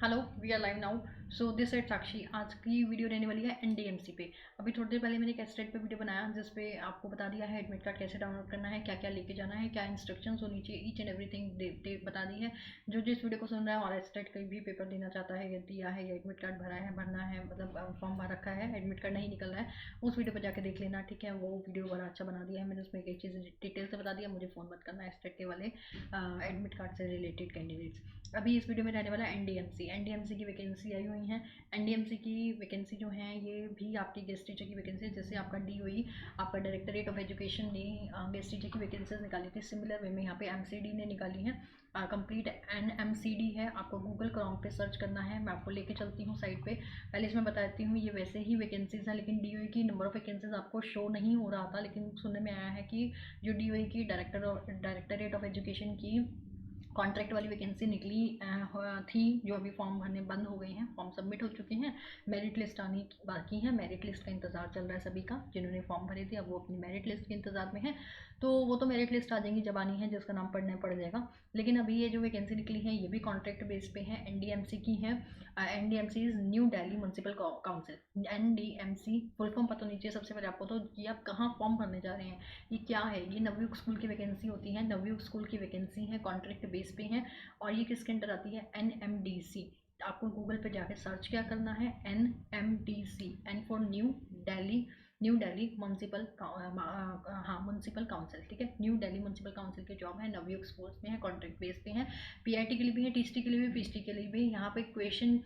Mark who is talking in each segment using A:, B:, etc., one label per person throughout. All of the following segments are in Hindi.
A: Hello, we are live now. So this at Sakshi. आज की वीडियो रहने वाली है एनडीएमसी पे। अभी थोड़ी देर पहले मैंने एक एस्टेट पे वीडियो बनाया जिस पे आपको बता दिया है एडमिट कार्ड कैसे डाउनलोड करना है, क्या क्या लेके जाना है, क्या इंस्ट्रक्शंस होनी चाहिए, ईच एंड एवरीथिंग बता दी है। जो जिस वीडियो को सुन रहा है और एस्टेट का भी पेपर देना चाहता है या दिया है या एडमिट कार्ड भरा है भरना है, मतलब फॉर्म भर रखा है, एडमिट कार्ड नहीं निकल रहा है, उस वीडियो पर जाकर देख लेना। ठीक है, वो वीडियो बड़ा अच्छा बना दिया है मैंने, उसमें एक एक चीज़ डिटेल से बता दिया। मुझे फ़ोन मत करना एस्टेट के वाले एडमिट कार्ड से रिलेटेड कैंडिडेट्स। अभी इस वीडियो में रहने वाला है एनडीएमसी की वैकेंसी आई हुई है। एनडीएमसी की वैकेंसी जो है ये भी आपकी गेस्ट टीचर की वैकेंसी है। जैसे आपका डीओई, आपका डायरेक्टरेट ऑफ एजुकेशन ने गेस्ट टीचर की वैकेंसीज निकाली थी, सिमिलर वे में यहाँ पे एमसीडी ने निकाली है। कंप्लीट एनएमसीडी है, आपको गूगल क्रोम पे सर्च करना है। मैं आपको लेके चलती हूँ साइट पे। पहले इसमें बताती हूँ, ये वैसे ही वैकेंसीज हैं, लेकिन डीओई की नंबर ऑफ वैकेंसीज आपको शो नहीं हो रहा था, लेकिन सुनने में आया है कि जो डीओई की डायरेक्टरेट ऑफ एजुकेशन की कॉन्ट्रैक्ट वाली वैकेंसी निकली थी, जो अभी फॉर्म भरने बंद हो गई हैं, फॉर्म सबमिट हो चुके हैं, मेरिट लिस्ट आनी बाकी है। मेरिट लिस्ट का इंतजार चल रहा है सभी का, जिन्होंने फॉर्म भरे थे अब वो अपनी मेरिट लिस्ट के इंतजार में है। तो वो तो मेरिट लिस्ट आ जाएंगी जब आनी है, जिसका नाम पढ़ना पड़ जाएगा। लेकिन अभी ये जो वैकेंसी निकली है ये भी कॉन्ट्रैक्ट बेस पे है, एनडीएमसी की है। NDMC is new Delhi municipal council. NDMC full form पता नहीं चाहिए सबसे पहले आपको, तो कि आप कहाँ फॉर्म भरने जा रहे हैं, ये क्या है। ये नवयुग स्कूल की वैकेंसी होती है, नवयुग स्कूल की वैकेंसी है, कॉन्ट्रैक्ट बेस पे है। और ये किसके अंडर आती है, एनएमडीसी। आपको गूगल पे जाके सर्च क्या करना है, NMDC, N for New Delhi municipal, हाँ म्यूनसिपल काउंसिल। ठीक है, न्यू दिल्ली म्यूनसिपल काउंसिल की जॉब है, नवयुग स्कूल्स में है, कॉन्ट्रैक्ट बेस पे है। पीआईटी के लिए भी है, टीएसटी के लिए भी, पीएचडी के लिए भी। यहाँ पे क्वेश्चन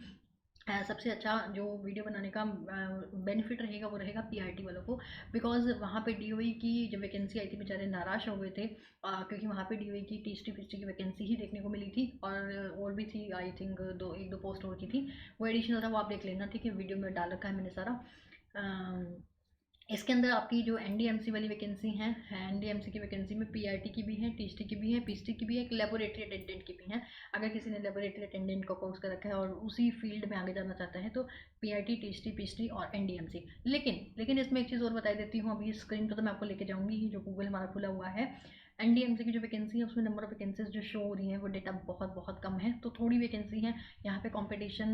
A: सबसे अच्छा जो वीडियो बनाने का बेनिफिट रहेगा वो रहेगा पीआरटी वालों को, बिकॉज वहाँ पे डीओई की जब वैकेंसी आई थी बेचारे नाराज़ हो गए थे, क्योंकि वहाँ पे डीओई की टीएसटी पीएचडी की वैकेंसी ही देखने को मिली थी, और भी थी आई थिंक, एक दो पोस्ट और की थी, वो एडिशनल था, वो आप देख लेना। ठीक है, वीडियो में डाल रखा है मैंने सारा। इसके अंदर आपकी जो एनडीएमसी वाली वैकेंसी है, एनडीएमसी की वैकेंसी में पीआरटी की भी है, टीएसटी की भी है, पीएचडी की भी है, एक लेबोरेटरी अटेंडेंट की भी है। अगर किसी ने लेबोरेटरी अटेंडेंट का कोर्स कर रखा है और उसी फील्ड में आगे जाना चाहता है तो पीआरटी, टीएसटी, पीएचडी और एनडीएमसी। लेकिन इसमें एक चीज़ और बता देती हूँ, अभी स्क्रीन पर तो मैं आपको लेके जाऊँगी, जो गूगल हमारा खुला हुआ है। एनडीएमसी की जो वैकेंसी है उसमें नंबर ऑफ वैकेंसीज जो शो हो रही है वो डेटा बहुत बहुत कम है, तो थोड़ी वैकेंसी है। यहाँ पे कंपटीशन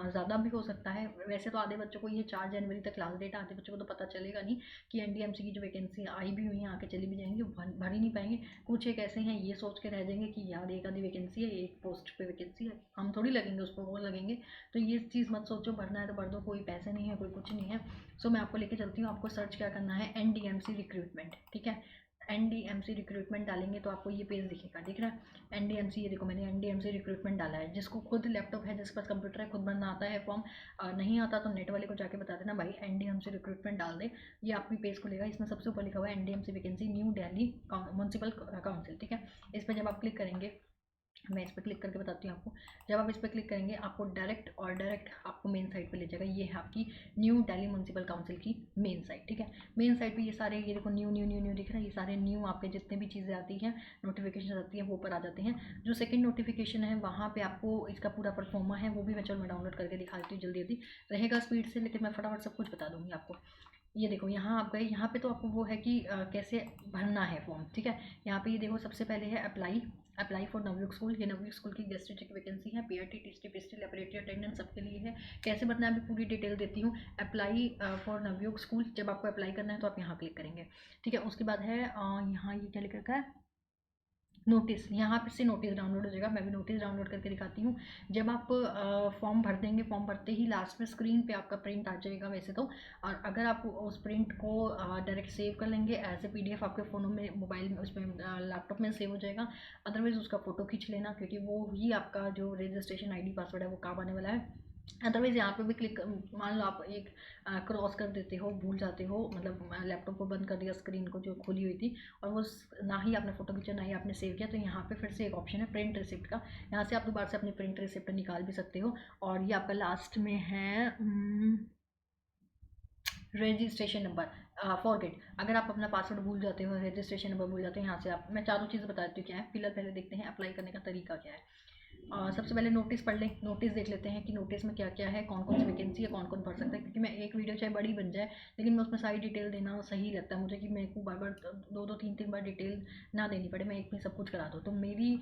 A: ज़्यादा भी हो सकता है। वैसे तो आधे बच्चों को ये 4 जनवरी तक लास्ट डेट, आधे बच्चों को तो पता चलेगा नहीं कि एनडीएमसी की जो वैकेंसी आई भी हुई है आके चली भी जाएंगी, भर ही नहीं पाएंगे। कुछ एक ऐसे हैं ये सोच के रह जाएंगे कि यार एक आधी वैकेंसी है, एक पोस्ट पे वैकेंसी है, हम थोड़ी लगेंगे उस पर, वो लगेंगे। तो ये चीज़ मत सोचो, भरना है तो भर दो, कोई पैसे नहीं है, कोई कुछ नहीं है। सो मैं आपको लेके चलती हूँ, आपको सर्च क्या करना है, एनडीएमसी रिक्रूटमेंट। ठीक है, एनडीएमसी रिक्रूटमेंट डालेंगे तो आपको ये पेज दिखेगा, दिख रहा है एनडीएमसी। ये देखो मैंने एनडीएमसी रिक्रूटमेंट डाला है। जिसको खुद लैपटॉप है, जिसके पास कंप्यूटर है, खुद भरना आता है फॉर्म, नहीं आता तो नेट वाले को जाके बता देना भाई एनडीएमसी रिक्रूटमेंट डाल दे, ये आपकी पेज खुलेगा। इसमें सबसे ऊपर लिखा हुआ है NDMC vacancy new Delhi municipal council. ठीक है, इस पर जब आप क्लिक करेंगे, मैं इस पर क्लिक करके बताती हूँ आपको। जब आप इस पर क्लिक करेंगे आपको डायरेक्ट आपको मेन साइट पे ले जाएगा। ये है आपकी न्यू दिल्ली म्यूनसिपल काउंसिल की मेन साइट। ठीक है, मेन साइट पे ये सारे, ये देखो न्यू न्यू न्यू न्यू दिख रहा है, ये सारे न्यू आपके जितने भी चीज़ें आती हैं, नोटिफिकेशन आती है, वो ऊपर आ जाते हैं। जो सेकंड नोटिफिकेशन है वहाँ पे आपको इसका पूरा परफॉर्मा है, वो भी मैं चलो मैं डाउनलोड करके दिखा देती हूँ जल्दी जल्दी, रहेगा स्पीड से, लेकिन मैं फटाफट सब कुछ बता दूँगी आपको। ये देखो यहाँ आप गए, यहाँ पे तो आपको वो है कि कैसे भरना है फॉर्म। ठीक है, यहाँ पे ये देखो सबसे पहले है अप्लाई फॉर नवयुग स्कूल। ये नवयुग स्कूल की गेस्ट टीचर की वैकेंसी है, PRT, TST, PhD, laboratory attendant सबके लिए है। कैसे भरना है अभी पूरी डिटेल देती हूँ। अप्लाई फॉर नवयुग स्कूल, जब आपको अप्लाई करना है तो आप यहाँ क्लिक करेंगे। ठीक है, उसके बाद है यहाँ ये क्या लिख रखा है, नोटिस। यहाँ पे से नोटिस डाउनलोड हो जाएगा, मैं भी नोटिस डाउनलोड करके दिखाती हूँ। जब आप फॉर्म भर देंगे, फॉर्म भरते ही लास्ट में स्क्रीन पे आपका प्रिंट आ जाएगा वैसे तो, और अगर आप उस प्रिंट को डायरेक्ट सेव कर लेंगे एज ए पीडीएफ, आपके फ़ोनों में, मोबाइल में, उसमें लैपटॉप में सेव हो जाएगा। अदरवाइज़ उसका फ़ोटो खींच लेना, क्योंकि वो ही आपका जो रजिस्ट्रेशन आईडी पासवर्ड है वो काम आने वाला है। अदरवाइज़ यहाँ पे भी क्लिक, मान लो आप एक क्रॉस कर देते हो, भूल जाते हो, मतलब लैपटॉप को बंद कर दिया, स्क्रीन को जो खुली हुई थी, और वो ना ही आपने फ़ोटो खींचा ना ही आपने सेव किया, तो यहाँ पे फिर से एक ऑप्शन है प्रिंट रिसिप्ट का। यहाँ से आप दोबारा से अपनी प्रिंट रिसिप्ट निकाल भी सकते हो। और ये आपका लास्ट में है रजिस्ट्रेशन नंबर। फॉरगेट, अगर आप अपना पासवर्ड भूल जाते हो, रजिस्ट्रेशन नंबर भूल जाते हो, यहाँ से आप, मैं चारों चीज़ बता देती हूँ क्या है। फिलहाल पहले देखते हैं अप्लाई करने का तरीका क्या है। सबसे पहले नोटिस पढ़ लें, नोटिस देख लेते हैं कि नोटिस में क्या क्या है, कौन कौन सी वैकेंसी है, कौन कौन भर सकता है। क्योंकि मैं एक वीडियो चाहे बड़ी बन जाए, लेकिन मैं उसमें सारी डिटेल देना सही लगता है मुझे, कि मेरे को बार बार दो दो तीन तीन बार डिटेल ना देनी पड़े, मैं एक में सब कुछ करा दूँ। तो मेरी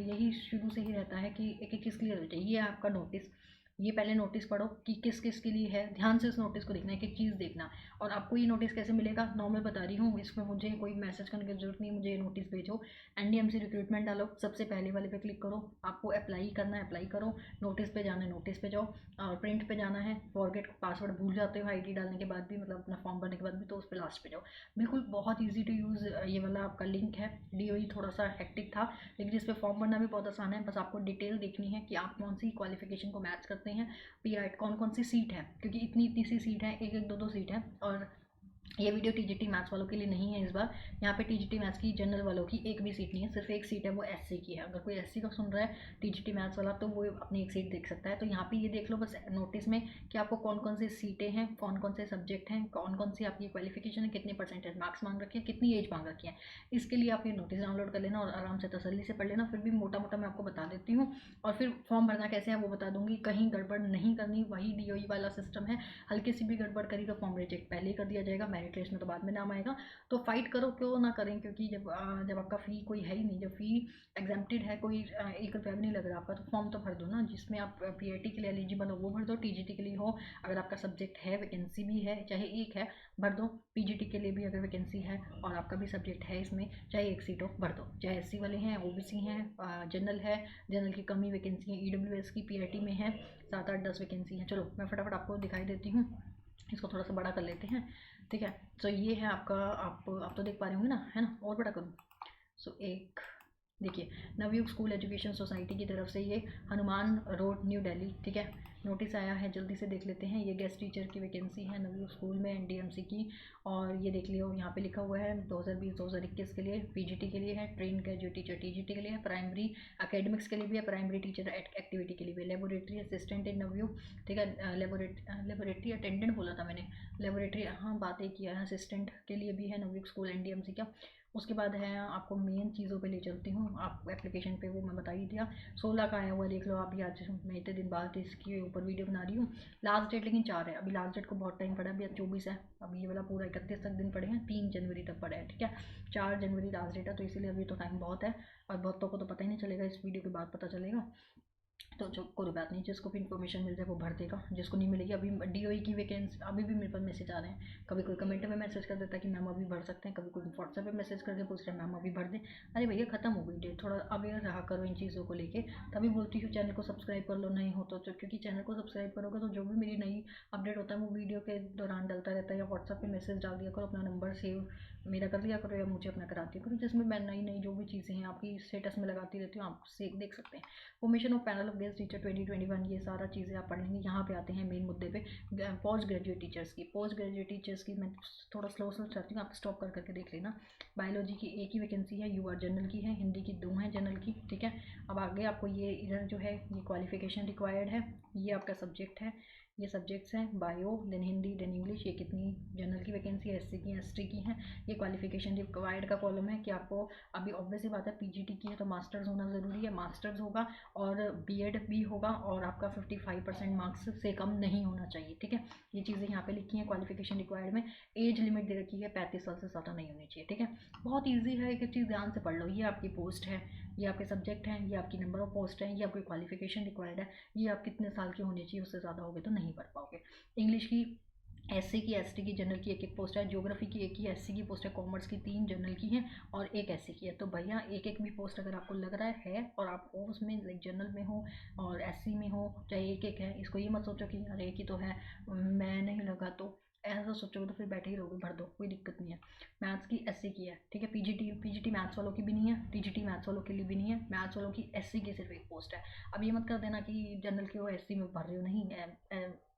A: यही शुरू से ही रहता है कि एक एक चीज़ क्लियर हो जाए। ये है आपका नोटिस, ये पहले नोटिस पढ़ो कि किस किस के लिए है, ध्यान से इस नोटिस को देखना है, एक एक चीज़ देखना। और आपको ये नोटिस कैसे मिलेगा, नॉर्मल बता रही हूँ, इसमें मुझे कोई मैसेज करने की जरूरत नहीं, मुझे ये नोटिस भेजो, एनडीएमसी रिक्रूटमेंट डालो, सबसे पहले वाले पे क्लिक करो, आपको अप्लाई करना है अप्लाई करो, नोटिस पे जाना है नोटिस पे जाओ, और प्रिंट पे जाना है, फॉरगेट पासवर्ड भूल जाते हो आईडी डालने के बाद भी, मतलब अपना फॉर्म भरने के बाद भी, तो उस पर लास्ट पे जाओ। बिल्कुल बहुत ईजी टू यूज़ ये वाला आपका लिंक है। डीओई थोड़ा सा हेक्टिक था, लेकिन इस पर फॉर्म भरना भी बहुत आसान है। बस आपको डिटेल देखनी है कि आप कौन सी क्वालिफिकेशन को मैच करते हैं, पीआई कौन कौन सी सीट है, क्योंकि इतनी इतनी सी सीट है, एक एक दो दो सीट है। और ये वीडियो टीजीटी मैथ्स वालों के लिए नहीं है इस बार, यहाँ पे टीजीटी मैथ्स की जनरल वालों की एक भी सीट नहीं है, सिर्फ एक सीट है, वो एससी की है। अगर कोई एससी का सुन रहा है टीजीटी मैथ्स वाला, तो वो अपनी एक सीट देख सकता है। तो यहाँ पे ये देख लो बस नोटिस में कि आपको कौन कौन सी सीटें हैं, कौन कौन से सब्जेक्ट हैं, कौन कौन सी आपकी क्वालिफिकेशन है, कितने परसेंटेज मार्क्स मांग रखे हैं, कितनी एज मांग रखी है। इसके लिए आप ये नोटिस डाउनलोड कर लेना और आराम से तसल्ली से पढ़ लेना। फिर भी मोटा मोटा मैं आपको बता देती हूँ, और फिर फॉर्म भरना कैसे है वो बता दूंगी। कहीं गड़बड़ नहीं करनी, वही डीओई वाला सिस्टम है। हल्की सी भी गड़बड़ करी तो फॉर्म रिजेक्ट पहले ही कर दिया जाएगा, मेरिट लिस्ट में तो बाद में नाम आएगा। तो फाइट करो, क्यों ना करें, क्योंकि जब आपका फ़ी कोई है ही नहीं, जब फ़ी एग्जेम्प्टेड है, कोई 1 रुपया भी नहीं लग रहा आपका, तो फॉर्म तो भर दो ना। जिसमें आप पीआईटी के लिए एलिजिबल हो वो भर दो, टीजीटी के लिए हो अगर आपका सब्जेक्ट है, वैकेंसी भी है, चाहे एक है भर दो, पीजीटी के लिए भी अगर वैकेंसी है और आपका भी सब्जेक्ट है इसमें, चाहे एक सीट हो भर दो। चाहे एससी वाले हैं, ओबीसी हैं, जनरल है, जनरल की कमी वैकेंसी है, ईडब्ल्यूएस की पीआईटी में है 7 8 10 वैकेंसी है। चलो मैं फटाफट आपको दिखाई देती हूँ, इसको थोड़ा सा बड़ा कर लेते हैं, ठीक है। सो ये है आपका, आप तो देख पा रहे होंगे ना, है ना, और बड़ा करूँ। सो एक देखिए, नवयुग स्कूल एजुकेशन सोसाइटी की तरफ से ये हनुमान रोड न्यू दिल्ली, ठीक है, नोटिस आया है, जल्दी से देख लेते हैं। ये गेस्ट टीचर की वैकेंसी है नवयुग स्कूल में एनडीएमसी की, और ये देख लियो यहाँ पे लिखा हुआ है 2020-2021 के लिए, पीजीटी के लिए है, ट्रेन ग्रेजुएट टीचर टीजीटी के लिए है, प्राइमरी एकेडमिक्स के लिए भी है, प्राइमरी टीचर एक्टिविटी के लिए भी है, लेबोरेटरी असिस्टेंट इन नवयुग, ठीक है, लेबोरेटरी अटेंडेंट बोला था मैंने, लेबोरेटरी हाँ बात एक किया है, असिस्टेंट के लिए भी है नवयुग स्कूल एनडीएमसी का। उसके बाद है, आपको मेन चीज़ों पे ले चलती हूँ, आप एप्लीकेशन पे वो मैं बता ही दिया, 16 का आया हुआ देख लो आप भी। आज मैं इतने दिन बाद इसके ऊपर वीडियो बना रही हूँ। लास्ट डेट लेकिन 4 है, अभी लास्ट डेट को बहुत टाइम पड़ा है, अभी 24 है, अभी ये वाला पूरा 31 तक दिन पड़े हैं, 3 जनवरी तक पड़े हैं, ठीक है। 4 जनवरी लास्ट डेट है, तो इसीलिए अभी तो टाइम बहुत है, और बहुतों को तो पता ही नहीं चलेगा, इस वीडियो के बाद पता चलेगा। तो जो कोई बात नहीं, जिसको भी इन्फॉर्मेशन मिल जाए वो भर देगा, जिसको नहीं मिलेगी। अभी डीओई की वैकेंसी अभी भी मेरे पास मैसेज आ रहे हैं, कभी कोई कमेंट में मैसेज कर देता है कि मैम अभी भर सकते हैं, कभी कोई व्हाट्सएप पे मैसेज करके पूछ रहे हैं मैम अभी भर दें। अरे भैया खत्म हो गई डेट, थोड़ा अवेयर रहा करो इन चीज़ों को लेके। तभी बोलती हूँ चैनल को सब्सक्राइब कर लो, नहीं हो तो क्योंकि चैनल को सब्सक्राइब करोगे तो जो भी मेरी नई अपडेट होता है वो वीडियो के दौरान डलता रहता है, या व्हाट्सएप पे मैसेज डाल दिया करो, अपना नंबर सेव मेरा कर लिया करो या मुझे अपना करा दिया करो, जिसमें मैं नई नई जो भी चीज़ें हैं आपकी स्टेटस में लगाती रहती हूँ, आप देख सकते हैं। Formation of panel of guest teacher 2021, ये सारा चीज़ें आप पढ़ लेंगे। यहाँ पे आते हैं मेन मुद्दे पे, पोस्ट ग्रेजुएट टीचर्स की। पोस्ट ग्रेजुएट टीचर्स की मैं थोड़ा स्लो चाहती हूँ, आप स्टॉप कर करके देख लेना। बायोलॉजी की एक ही वैकेंसी है, यूआर जनरल की है, हिंदी की 2 हैं जनरल की, ठीक है। अब आगे आपको ये इधर जो है ये क्वालिफिकेशन रिक्वायर्ड है, ये आपका सब्जेक्ट है, ये सब्जेक्ट्स हैं bio, then Hindi, then English, ये कितनी जनरल की वैकेंसी है, एससी की, एसटी की हैं। ये क्वालिफिकेशन रिक्वायर्ड का कॉलम है कि आपको अभी ऑब्वियस ही बात है पीजीटी की है तो मास्टर्स होना ज़रूरी है, मास्टर्स होगा और बीएड भी होगा, और आपका 55% मार्क्स से कम नहीं होना चाहिए, ठीक है। ये चीज़ें यहाँ पे लिखी हैं क्वालिफिकेशन रिक्वायर्ड में। एज लिमिट दे रखी है 35 साल से ज़्यादा नहीं होनी चाहिए, ठीक है। बहुत ईजी है, एक चीज़ ध्यान से पढ़ लो। ये आपकी पोस्ट है, ये आपके सब्जेक्ट हैं, ये आपकी नंबर ऑफ पोस्ट है, ये आपकी क्वालिफिकेशन रिक्वायर्ड है, ये आप कितने साल के होने चाहिए, उससे ज़्यादा होगे तो नहीं पढ़ पाओगे। इंग्लिश की एससी की, एसटी की, जनरल की एक एक पोस्ट है, ज्योग्राफी की एक ही एससी की पोस्ट है, कॉमर्स की 3 जनरल की हैं और एक एससी की है। तो भैया एक एक भी पोस्ट अगर आपको लग रहा है और आप उसमें लाइक जनरल में हो और एससी में हो, चाहे एक एक है, इसको ये मत सोचो कि अरे एक ही तो है मैं नहीं लगा, तो ऐसा सोचोगे तो फिर बैठे ही रहोगे, भर दो, कोई दिक्कत नहीं है। मैथ्स की एससी की है, ठीक है। पीजीटी मैथ्स वालों की भी नहीं है, टीजीटी मैथ्स वालों के लिए भी नहीं है, मैथ्स वालों की एससी की सिर्फ एक पोस्ट है। अब ये मत कर देना कि जनरल की हो एससी में भर रहे हो, नहीं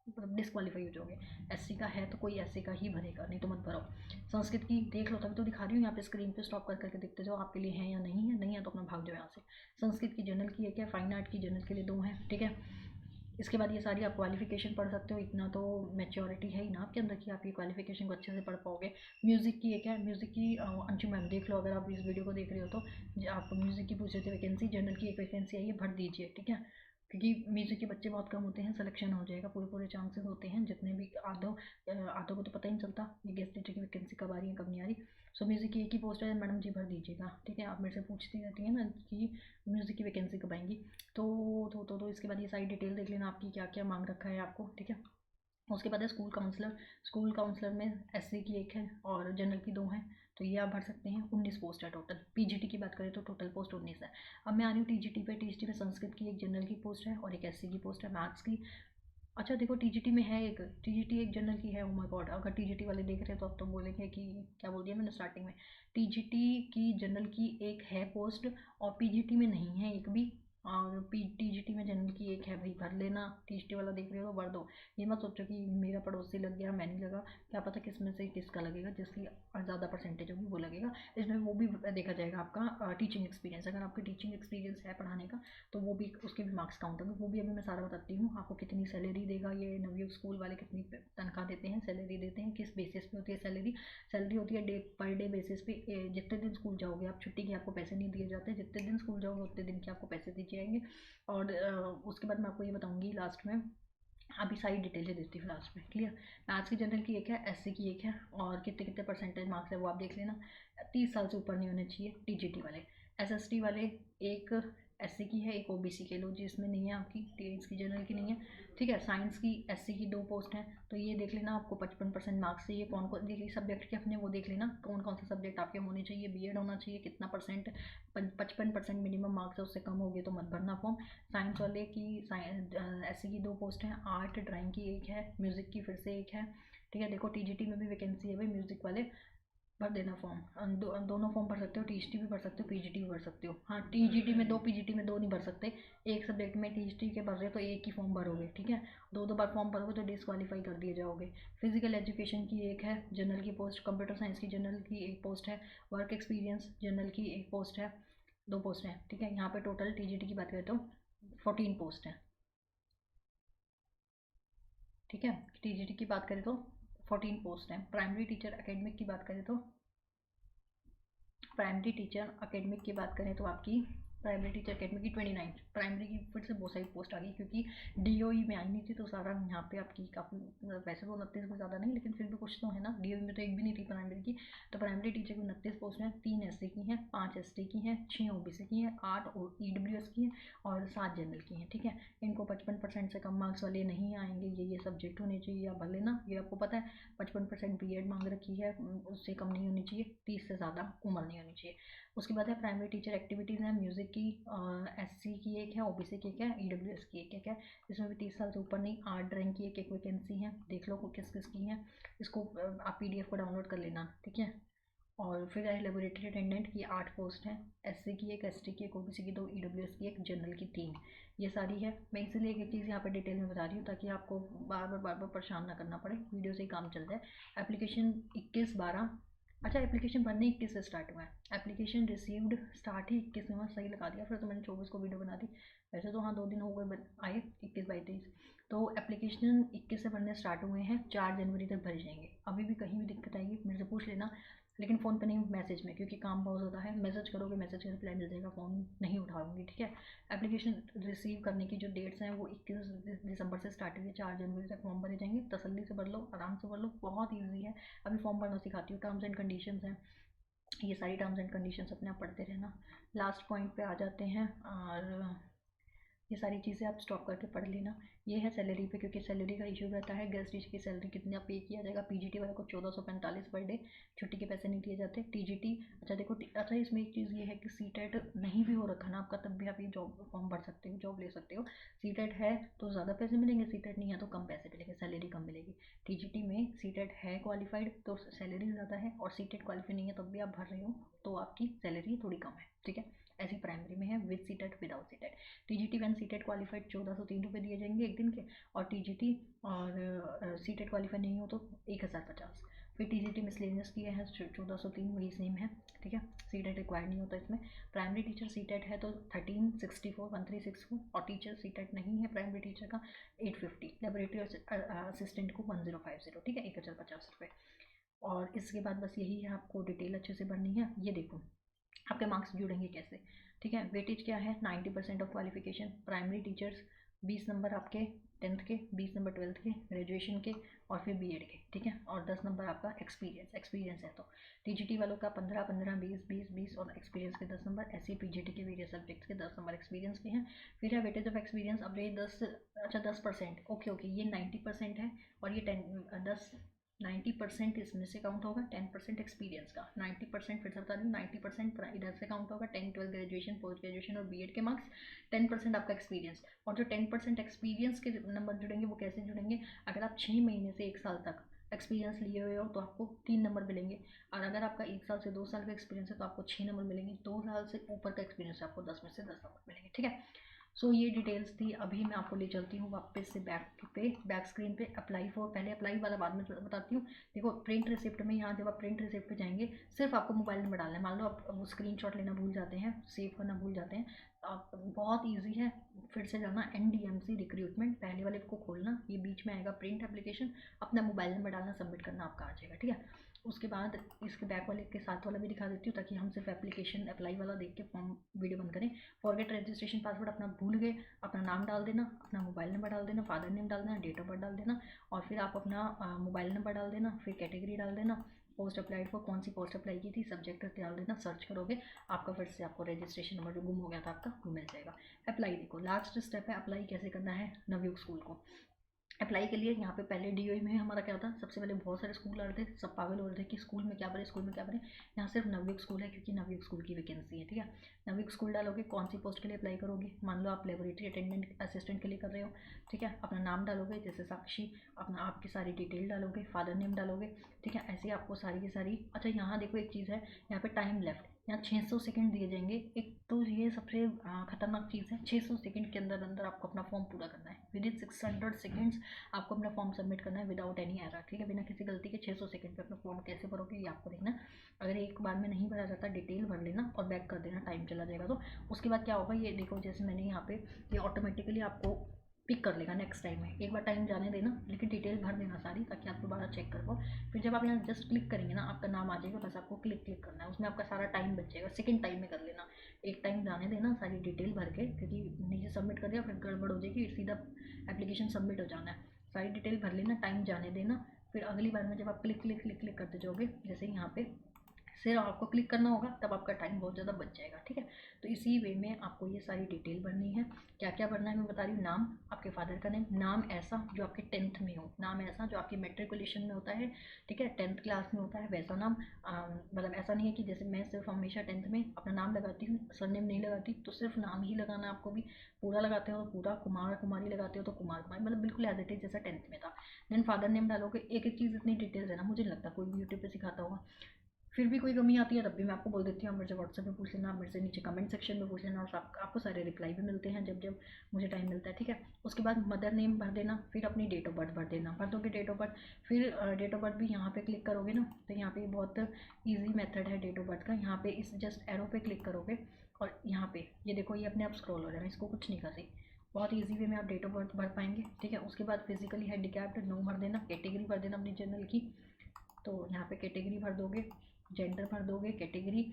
A: मतलब डिस्क्वालीफाई हो जाओगे। एससी का है तो कोई एससी का ही भरेगा, नहीं तो मत भरो। संस्कृत की देख लो, तभी तो दिखा रही हूँ यहाँ पे स्क्रीन पे, स्टॉप कर करके देखते जाओ आपके लिए है या नहीं है, नहीं है तो अपना भाग जाओ यहाँ से। संस्कृत की जनरल की एक है, फाइन आर्ट की जनरल के लिए 2 हैं, ठीक है। इसके बाद ये सारी आप क्वालिफिकेशन पढ़ सकते हो, इतना तो मैच्योरिटी है ही ना आपके अंदर कि आप ये क्वालिफिकेशन को अच्छे से पढ़ पाओगे। म्यूज़िक की एक है, म्यूज़िक की अंशु मैम देख लो, अगर आप इस वीडियो को देख रहे हो तो आप म्यूज़िक की पूछ रहे थे वैकेंसी, जनरल की एक वैकेंसी आई है, भर दीजिए, ठीक है, क्योंकि म्यूज़िक के बच्चे बहुत कम होते हैं, सिलेक्शन हो जाएगा, पूरे पूरे चांसेस होते हैं जितने भी, आधों को तो पता ही नहीं चलता ये गेस्ट टीचर की वैकेंसी कब आ रही है कब नहीं आ रही। सो म्यूज़िक की एक ही पोस्ट है, मैडम जी भर दीजिएगा, ठीक है। आप मेरे से पूछती रहती हैं ना कि म्यूज़िक की वैकेंसी कब आएंगी, तो इसके बाद ये सारी डिटेल देख लेना आपकी क्या क्या मांग रखा है आपको, ठीक है। उसके बाद है स्कूल काउंसलर। स्कूल काउंसलर में एससी की एक है और जनरल की 2 हैं, तो ये आप भर सकते हैं। 19 पोस्ट है टोटल। पीजीटी की बात करें तो टोटल पोस्ट 19 है। अब मैं आ रही हूँ टीजीटी पे। टीजीटी में संस्कृत की एक जनरल की पोस्ट है और एक एससी की पोस्ट है, मैथ्स की। अच्छा देखो, टीजीटी में है एक, टीजीटी एक जनरल की है। ओ माय गॉड, अगर टीजीटी वाले देख रहे हैं तो अब तो बोलेंगे कि क्या बोल दिया मैंने स्टार्टिंग में। टीजीटी की जनरल की एक है पोस्ट और पीजीटी में नहीं है एक भी, और टीजीटी में जनरल की एक है, भाई भर लेना। टीजीटी वाला देख रहे हो तो भर दो। ये मत सोचो कि मेरा पड़ोसी लग गया मैं नहीं लगा, क्या पता किस में से किसका लगेगा, जिसकी ज़्यादा परसेंटेज होगी वो लगेगा। इसमें वो भी देखा जाएगा आपका टीचिंग एक्सपीरियंस। अगर आपका टीचिंग एक्सपीरियंस है पढ़ाने का तो वो भी, उसके भी मार्क्स काउंट होंगे। वो भी अभी मैं सारा बताती हूँ आपको। कितनी सैलरी देगा ये नवयुग स्कूल वाले, कितनी तनख्वाह देते हैं, सैलरी देते हैं, किस बेसिस पे होती है सैलरी। सैलरी होती है डे पर डे बेसिस पे। जितने दिन स्कूल जाओगे आप, छुट्टी के आपको पैसे नहीं दिए जाते, जितने दिन स्कूल जाओगे उतने दिन के आपको पैसे दिए जाएंगे। और उसके बाद मैं आपको ये बताऊंगी लास्ट में, अभी सारी डिटेलें देती हूँ लास्ट में, क्लियर। मैथ्स की जनरल की एक है, एससी की एक है, और कितने कितने परसेंटेज मार्क्स है वो आप देख लेना। 30 साल से ऊपर नहीं होने चाहिए टीजीटी वाले। एसएसटी वाले एक एससी की है, एक ओबीसी के लो, जिसमें नहीं है आपकी, टीएस की जनरल की नहीं है, ठीक है। साइंस की एससी की 2 पोस्ट हैं, तो ये देख लेना। आपको 55% मार्क्स चाहिए। कौन कौन देखिए सब्जेक्ट के अपने वो देख लेना, कौन कौन से सब्जेक्ट आपके होने चाहिए। बीएड होना चाहिए, कितना परसेंट, 55% मिनिमम मार्क्स है, उससे कम हो गए तो मत भरना फॉर्म। साइंस वाले की एससी की 2 पोस्ट हैं, आर्ट ड्राइंग की एक है, म्यूज़िक की फिर से एक है, ठीक है। देखो टीजीटी में भी वैकेंसी है भाई, म्यूज़िक वाले भर देना फॉर्म। दोनों फॉर्म भर सकते हो, टीजीटी भी भर सकते हो, पीजीटी भी भर सकते हो। हाँ, टीजीटी में 2, पीजीटी में 2 नहीं भर सकते। एक सब्जेक्ट में टीजीटी के भर रहे हो तो एक ही फॉर्म भरोगे, ठीक है। 2 बार फॉर्म भरोगे तो डिसक्वालीफाई कर दिए जाओगे। फिजिकल एजुकेशन की एक है जनरल की पोस्ट, कंप्यूटर साइंस की जनरल की एक पोस्ट है, वर्क एक्सपीरियंस जनरल की एक पोस्ट है, 2 पोस्ट हैं, ठीक है। यहाँ पे टोटल टीजीटी की बात करें तो 14 पोस्ट हैं, ठीक है। टीजीटी की बात करें तो 14 पोस्ट हैं। प्राइमरी टीचर एकेडमिक की बात करें तो, प्राइमरी टीचर एकेडमिक की बात करें तो आपकी प्राइमरी टीचर एकेडमिक की 29। प्राइमरी की फिर से बहुत सारी पोस्ट आ गई क्योंकि डीओई में आई नहीं थी, तो सारा यहाँ पे आपकी काफ़ी, वैसे तो 29 को ज़्यादा नहीं, लेकिन फिर भी कुछ तो है ना। डीओई में तो एक भी नहीं थी प्राइमरी की। तो प्राइमरी टीचर की 29 पोस्ट हैं, 3 एससी की हैं, 5 एसटी की हैं, 6 ओबीसी की हैं, 8 ईडब्ल्यूएस की हैं और 7 जनरल की हैं, ठीक है। इनको 55% से कम मार्क्स वाले नहीं आएंगे, ये सब्जेक्ट होने चाहिए, आप भर लेना, ये आपको पता है। 55% बीएड मांग रखी है, उससे कम नहीं होनी चाहिए, 30 से ज़्यादा उम्र नहीं होनी चाहिए। उसके बाद है प्राइमरी टीचर एक्टिविटीज़ है, म्यूज़िक की एससी की एक है, ओबीसी की एक है, ईडब्ल्यूएस की एक है, इसमें भी 30 साल से ऊपर नहीं। आर्ट ड्राइंग की एक वैकेंसी है, देख लो किस किस की है, इसको आप पीडीएफ को डाउनलोड कर लेना, ठीक है। और फिर है लेबोरेटरी अटेंडेंट की 8 पोस्ट हैं, एससी की एक, एसटी की एक, ओबीसी की 2, ईडब्ल्यूएस की एक, जनरल की 3। ये सारी है। मैं इसीलिए एक चीज़ यहाँ पर डिटेल में बता रही हूँ ताकि आपको बार बार परेशान ना करना पड़े, वीडियो से ही काम चल जाए। एप्लीकेशन 21/12, अच्छा एप्लीकेशन भरने 21 से स्टार्ट हुआ है। एप्लीकेशन रिसीव्ड स्टार्ट ही 21 में, सही लगा दिया, फिर तो मैंने 24 को वीडियो बना दी। वैसे तो हाँ 2 दिन हो गए आए, 21, 22, 23। तो एप्लीकेशन 21 से भरने स्टार्ट हुए हैं, 4 जनवरी तक भरे जाएंगे। अभी भी कहीं भी दिक्कत आएगी मेरे से पूछ लेना, लेकिन फ़ोन पे नहीं, मैसेज में, क्योंकि काम बहुत ज़्यादा है। मैसेज करोगे, मैसेज का रिप्लाई मिल जाएगा, फ़ोन नहीं उठाऊंगी, ठीक है। एप्लीकेशन रिसीव करने की जो डेट्स हैं वो 21 दिसंबर से स्टार्ट हुई है, 4 जनवरी तक फॉर्म भरे जाएंगे। तसल्ली से भर लो, आराम से भर लो, बहुत ईजी है। अभी फॉर्म भरना सिखाती हूँ। टर्म्स एंड कंडीशंस हैं, ये सारी टर्म्स एंड कंडीशंस अपने आप पढ़ते रहना। लास्ट पॉइंट पे आ जाते हैं, और ये सारी चीज़ें आप स्टॉप करके पढ़ लेना। ये है सैलरी पे, क्योंकि सैलरी का इशू रहता है। गेस्ट टीचर की सैलरी कितना पे किया जाएगा। पीजीटी वाले को 1445 पर डे, छुट्टी के पैसे नहीं दिए जाते। टीजीटी, अच्छा देखो, अच्छा इसमें एक चीज़ ये है कि सीटेट नहीं भी हो रखा ना आपका, तब भी आप ये जॉब फॉर्म भर सकते हो, जॉब ले सकते हो। सीटेट है तो ज़्यादा पैसे मिलेंगे, सीटेट नहीं है तो कम पैसे मिलेंगे, सैलरी कम मिलेगी। टीजीटी में सीटेट है क्वालिफाइड तो सैलरी ज़्यादा है, और सीटेट क्वालिफाइड नहीं है तब भी आप भर रहे हो तो आपकी सैलरी थोड़ी कम है, ठीक है। ऐसी प्राइमरी में है, with CTET without CTET. TGT one CTET qualified 1403 रुपये दिए जाएंगे एक दिन के, और टीजीटी और सीटेट क्वालिफाई नहीं हो तो 1050। फिर TGT मिसलेनियस किया है 1403 वही सेम है, ठीक है। CTET रिक्वायर्ड नहीं होता इसमें। प्राइमरी टीचर CTET है तो 1364 और टीचर CTET नहीं है प्राइमरी टीचर का 850, लेबोरेटरी असिस्टेंट को 1050, ठीक है, 1050 रुपये। और इसके बाद बस यही है, आपको डिटेल अच्छे से भरनी है। ये देखो आपके मार्क्स जुड़ेंगे कैसे, ठीक है। वेटेज क्या है, 90% of qualification. Primary teachers 20 number आपके 10th के, 20 नंबर 12th के, ग्रेजुएशन के और फिर BEd के, ठीक है। और 10 नंबर आपका एक्सपीरियंस है तो TGT वालों का 15 15 20 20 20 और एक्सपीरियंस के 10 नंबर। ऐसे PGT के वेरियस सब्जेक्ट्स के 10 नंबर एक्सपीरियंस के हैं। फिर है वेटेज ऑफ एक्सपीरियंस। अब ये 10% ओके ये 90% है और ये 90% इसमें से काउंट होगा, 10% एक्सपीरियंस का, 90% फिर से बता रही हूँ 90% इधर से काउंट होगा, 10 12 ग्रेजुएशन पोस्ट ग्रेजुएशन और BEd के मार्क्स, 10% आपका एक्सपीरियंस। और जो 10% एक्सपीरियंस के नंबर जुड़ेंगे वो कैसे जुड़ेंगे, अगर आप 6 महीने से 1 साल तक एक्सपीरियंस लिए हुए हो तो आपको 3 नंबर मिलेंगे, और अगर आपका 1 साल से 2 साल का एक्सपीरियंस है तो आपको 6 नंबर मिलेंगे, 2 साल से ऊपर का एक्सपीरियंस है आपको 10 में से 10 नंबर मिलेंगे, ठीक है। सो ये डिटेल्स थी। अभी मैं आपको ले चलती हूँ वापस से बैक स्क्रीन पे। अप्लाई फॉर, पहले अप्लाई वाला बाद में बताती हूँ। देखो प्रिंट रिसिप्ट में, यहाँ जब आप प्रिंट रिसिप्ट पे जाएंगे सिर्फ आपको मोबाइल नंबर डालना है। मान लो आप वो स्क्रीनशॉट लेना भूल जाते हैं, सेव करना भूल जाते हैं, आप बहुत ईजी है, फिर से जाना NDMC रिक्रूटमेंट, पहले वाले को खोलना, ये बीच में आएगा प्रिंट एप्लीकेशन, अपना मोबाइल नंबर डालना, सबमिट करना, आपका आ जाएगा, ठीक है। उसके बाद इसके बैक वाले के साथ वाला भी दिखा देती हूँ ताकि हम सिर्फ एप्लीकेशन अप्लाई वाला देख के फॉर्म वीडियो बंद करें। फॉरगेट रजिस्ट्रेशन पासवर्ड अपना भूल गए, अपना नाम डाल देना, अपना मोबाइल नंबर डाल देना, फादर नेम डाल देना, डेट ऑफ बर्थ डाल देना, और फिर आप अपना मोबाइल नंबर डाल देना, फिर कैटेगरी डाल देना, पोस्ट अप्लाइड फॉर, कौन सी पोस्ट अप्लाई की थी, सब्जेक्ट डाल देना, सर्च करोगे आपका फिर से आपको रजिस्ट्रेशन नंबर जो गुम हो गया था आपका वो मिल जाएगा। अप्लाई देखो लास्ट स्टेप है, अप्लाई कैसे करना है नवयुग स्कूल को। अप्लाई के लिए यहाँ पे पहले DOE में हमारा क्या था, सबसे पहले बहुत सारे स्कूल आ रहे थे, सब पागल हो रहे थे कि स्कूल में क्या भरे, स्कूल में क्या भरे। यहाँ सिर्फ नवयुग स्कूल है क्योंकि नवयुग स्कूल की वैकेंसी है, ठीक है। नवयुग स्कूल डालोगे, कौन सी पोस्ट के लिए अप्लाई करोगे, मान लो आप लेबोरेटरी अटेंडेंट असिस्टेंट के लिए कर रहे हो, ठीक है। अपना नाम डालोगे जैसे साक्षी, अपना आपकी सारी डिटेल डालोगे, फादर नेम डालोगे, ठीक है। ऐसे आपको सारी की सारी। अच्छा यहाँ देखो एक चीज़ है, यहाँ पे टाइम लेफ्ट, यहाँ 600 सेकंड दिए जाएंगे। एक तो ये सबसे खतरनाक चीज़ है, 600 सेकंड के अंदर अंदर आपको अपना फॉर्म पूरा करना है। विद इन 600 सेकंड्स आपको अपना फॉर्म सबमिट करना है विदाउट एनी एरर, ठीक है, बिना किसी गलती के। 600 सेकंड पे अपना फॉर्म कैसे भरोगे ये आपको देखना। अगर एक बार में नहीं भरा जाता, डिटेल भर लेना और बैक कर देना, टाइम चला जाएगा। तो उसके बाद क्या होगा, ये देखो जैसे मैंने यहाँ पे, ये ऑटोमेटिकली आपको पिक कर लेगा नेक्स्ट टाइम में। एक बार टाइम जाने देना, लेकिन डिटेल भर देना सारी ताकि आप दोबारा चेक कर पाओ। फिर जब आप यहाँ जस्ट क्लिक करेंगे ना, आपका नाम आ जाएगा, बस आपको क्लिक करना है, उसमें आपका सारा टाइम बच जाएगा। सेकेंड टाइम में कर लेना, एक टाइम जाने देना सारी डिटेल भर के, क्योंकि नीचे सबमिट कर दिया फिर गड़बड़ हो जाएगी, सीधा एप्लीकेशन सबमिट हो जाना है। सारी डिटेल भर लेना, टाइम जाने देना, फिर अगली बार में जब आप क्लिक करते जाओगे, जैसे यहाँ पे सिर्फ आपको क्लिक करना होगा, तब आपका टाइम बहुत ज़्यादा बच जाएगा, ठीक है। तो इसी वे में आपको ये सारी डिटेल भरनी है। क्या क्या भरना है मैं बता रही हूँ। नाम, आपके फादर का नेम, नाम ऐसा जो आपके 10th में हो, नाम ऐसा जो आपकी मेट्रिकुलेशन में होता है, ठीक है, 10th क्लास में होता है वैसा नाम। मतलब ऐसा नहीं है कि जैसे मैं सिर्फ हमेशा 10th में अपना नाम लगाती हूँ, सरनेम नहीं लगाती, तो सिर्फ नाम ही लगाना है आपको भी। पूरा लगाते हो तो पूरा, कुमार कुमारी लगाते हो तो कुमार कुमारी, मतलब बिल्कुल एज इट इज जैसा 10th में था। देन फादर नेम डालोगे। एक एक चीज़ इतनी डिटेल है ना, मुझे नहीं लगता कोई भी यूट्यूब पे सिखाता होगा। फिर भी कोई कमी आती है तब भी मैं आपको बोल देती हूँ, आप मेरे से व्हाट्सएप में पूछ लेना, मेरे से नीचे कमेंट सेक्शन में पूछ लेना, और आपको सारे रिप्लाई भी मिलते हैं जब जब मुझे टाइम मिलता है, ठीक है। उसके बाद मदर नेम भर देना, फिर अपनी डेट ऑफ बर्थ भर देना, भर दोगे डेट ऑफ बर्थ। फिर डेट ऑफ बर्थ भी यहाँ पे क्लिक करोगे ना, तो यहाँ पे बहुत ईजी मेथड है डेट ऑफ बर्थ का। यहाँ पे इस जस्ट एरो पे क्लिक करोगे और यहाँ पे ये देखो, ये अपने आप स्क्रॉल हो जाएगा, इसको कुछ नहीं कर रही, बहुत ईजी वे में आप डेट ऑफ बर्थ भर पाएंगे, ठीक है। उसके बाद फिजिकली हैंडीकैप्ड नो भर देना, कैटेगरी भर देना अपनी जनरल की, तो यहाँ पे कैटेगरी भर दोगे, जेंडर भर दोगे, कैटेगरी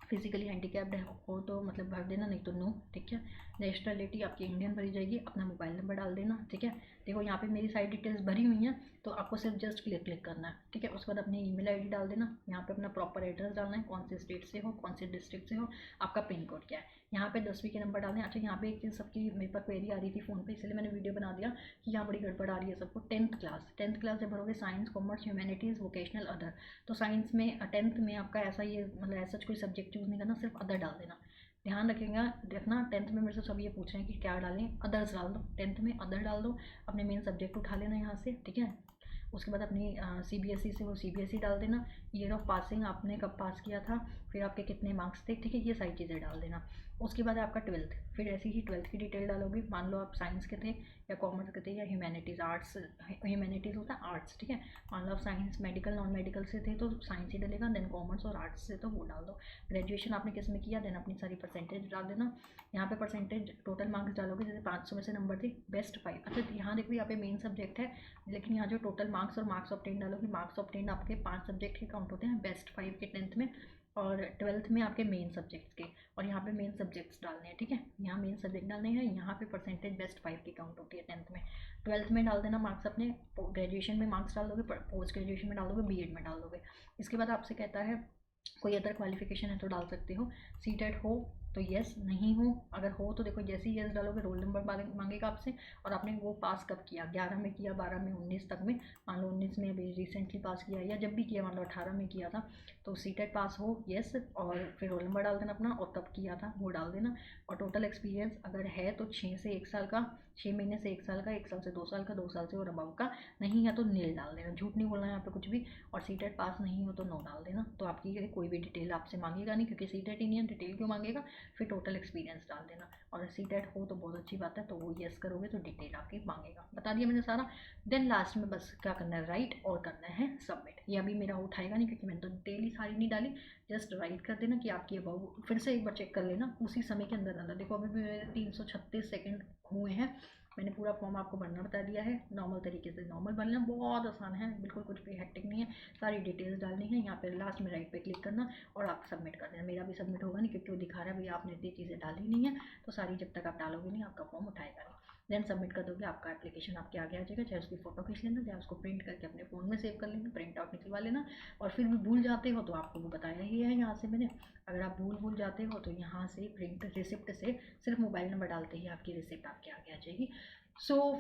A: फिजिकली हैंडीकैप्ड हो तो मतलब भर देना, नहीं तो नो, ठीक है। नेशनलिटी आपकी इंडियन भरी जाएगी, अपना मोबाइल नंबर डाल देना, ठीक है। देखो यहाँ पे मेरी सारी डिटेल्स भरी हुई हैं, तो आपको सिर्फ जस्ट क्लिक करना है, ठीक है। उसके बाद अपनी ईमेल आईडी डाल देना, यहाँ पे अपना प्रॉपर एड्रेस डालना है, कौन से स्टेट से हो, कौन से डिस्ट्रिक्ट से हो, आपका पिन कोड क्या है, यहाँ पे 10वीं के नंबर डालने। अच्छा यहाँ पे एक चीज़ सबकी मेरे पर क्वेरी आ रही थी फ़ोन पे, इसलिए मैंने वीडियो बना दिया कि यहाँ बड़ी गड़बड़ आ रही है सबको। 10th क्लास जब भरोगे, science, commerce, humanities, vocational, other. तो साइंस में 10th में आपका ऐसा ये मतलब ऐसा कोई सब्जेक्ट चूज़ नहीं करना, सिर्फ अदर डाल देना। ध्यान रखना 10th में मेरे से सब ये पूछ रहे हैं कि क्या डालें, अदर्स डाल दो, 10th में अदर डाल दो, अपने मेन सब्जेक्ट उठा लेना यहाँ से, ठीक है। उसके बाद अपनी CBSE से वो CBSE डाल देना, ईयर ऑफ पासिंग आपने कब पास किया था, फिर आपके कितने मार्क्स थे, ठीक है, ये सारी चीज़ें डाल देना। उसके बाद आपका ट्वेल्थ, फिर ऐसे ही ट्वेल्थ की डिटेल डालोगे। मान लो आप साइंस के थे या कॉमर्स के थे या ह्यूमैनिटीज़ आर्ट्स, ह्यूमैनिटीज़ होता है आर्ट्स, ठीक है। मान लो आप साइंस मेडिकल नॉन मेडिकल से थे तो साइंस ही डलेगा, देन कॉमर्स और आर्ट्स से तो वो डाल दो। ग्रेजुएशन आपने किस में किया, देन अपनी सारी परसेंटेज डाल देना। यहाँ पे परसेंटेज टोटल मार्क्स डालोगे, जैसे 500 में से नंबर थे बेस्ट 5। अच्छा यहाँ देखो यहाँ पे मेन सब्जेक्ट है, लेकिन यहाँ जो टोटल मार्क्स और मार्क्स ऑब्टेन डालोगे, मार्क्स ऑब्टेन आपके 5 सब्जेक्ट के काउंट होते हैं, बेस्ट 5 के 10th में और 12th में आपके मेन सब्जेक्ट्स के, और यहाँ पे मेन सब्जेक्ट्स डालने हैं, ठीक है। यहाँ मेन सब्जेक्ट डालने हैं, यहाँ पे परसेंटेज बेस्ट 5 की काउंट होती है 10th में। 12th में डाल देना मार्क्स अपने, ग्रेजुएशन में मार्क्स डाल दोगे, पोस्ट ग्रेजुएशन में डाल दोगे, बीएड में डाल दोगे। इसके बाद आपसे कहता है कोई अदर क्वालिफिकेशन है तो डाल सकते हो, सीटेट हो तो यस, नहीं हो अगर हो तो देखो जैसे ही यस डालोगे रोल नंबर मांगेगा आपसे, और आपने वो पास कब किया, 11 में किया, 12 में, 19 तक में। मान लो 19 में अभी रिसेंटली पास किया या जब भी किया, मान लो 18 में किया था तो सीटेट पास हो यस, और फिर रोल नंबर डाल देना अपना और तब किया था वो डाल देना। और टोटल एक्सपीरियंस अगर है तो 6 से 1 साल का, 6 महीने से 1 साल का, 1 साल से 2 साल का, 2 साल से और अबाउ का, नहीं है तो नील डाल देना, झूठ नहीं बोलना है यहाँ पे कुछ भी। और सीटेट पास नहीं हो तो नो डाल देना। तो आपकी कोई भी डिटेल आपसे मांगेगा नहीं, क्योंकि सीटेट ही नहीं है, डिटेल क्यों मांगेगा। फिर टोटल एक्सपीरियंस डाल देना, और सीटेट हो तो बहुत अच्छी बात है, तो वो यस करोगे तो डिटेल आपकी मांगेगा। बता दिया मैंने सारा। देन लास्ट में बस क्या करना है, राइट और करना है सबमिट। ये अभी मेरा उठाएगा नहीं क्योंकि मैंने तो डिटेल ही सारी नहीं डाली, जस्ट राइट कर देना कि आपकी अबाउ, फिर से एक बार चेक कर लेना उसी समय के अंदर अंदर। देखो अभी भी मेरे 336 सेकेंड हुए हैं, मैंने पूरा फॉर्म आपको भरना बता दिया है, नॉर्मल तरीके से नॉर्मल भरना, बहुत आसान है, बिल्कुल कुछ भी हेक्टिक नहीं है। सारी डिटेल्स डालनी है, यहाँ पे लास्ट में राइट पे क्लिक करना और आप सबमिट कर देना। मेरा भी सबमिट होगा नहीं क्योंकि वो दिखा रहा है भैया आपने इतनी चीज़ें डाली नहीं है, तो सारी जब तक आप डालोगे नहीं आपका फॉर्म उठाएगा नहीं। देन सबमिट कर दोगे, आपका एप्लीकेशन आपके आगे आ जाएगा। चाहे उसकी फ़ोटो खींच लेना, चाहे उसको प्रिंट करके अपने फ़ोन में सेव कर लेना, प्रिंट आउट निकलवा लेना। और फिर भी भूल जाते हो तो आपको वो बताया ही है यहाँ से मैंने, अगर आप भूल जाते हो तो यहाँ से प्रिंट रिसिप्ट से सिर्फ मोबाइल नंबर डालते ही आपकी रिसिप्ट आपके आगे आ जाएगी।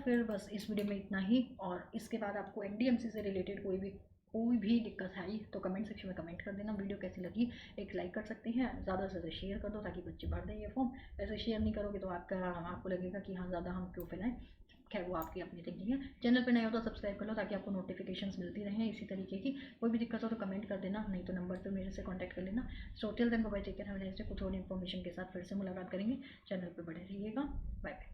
A: फिर बस इस वीडियो में इतना ही। और इसके बाद आपको एनडीएमसी से रिलेटेड कोई भी दिक्कत आई तो कमेंट सेक्शन में कमेंट कर देना। वीडियो कैसी लगी एक लाइक कर सकते हैं, ज़्यादा से ज़्यादा शेयर कर दो ताकि बच्चे भर दें ये फॉर्म। ऐसे शेयर नहीं करोगे तो आपको लगेगा कि हाँ ज़्यादा हम क्यों फैलाएं। खैर वो आपकी अपनी थिंकिंग है। चैनल पे नए हो तो सब्सक्राइब कर लो ताकि आपको नोटिफिकेशंस मिलती रहें इसी तरीके की। कोई भी दिक्कत हो तो कमेंट कर देना, नहीं तो नंबर पे मेरे से कांटेक्ट कर लेना। So till then bye bye, take care, have a nice day. कुछ और इन्फॉर्मेशन के साथ फिर से मुलाकात करेंगे। चैनल पे बने रहिएगा। Bye bye.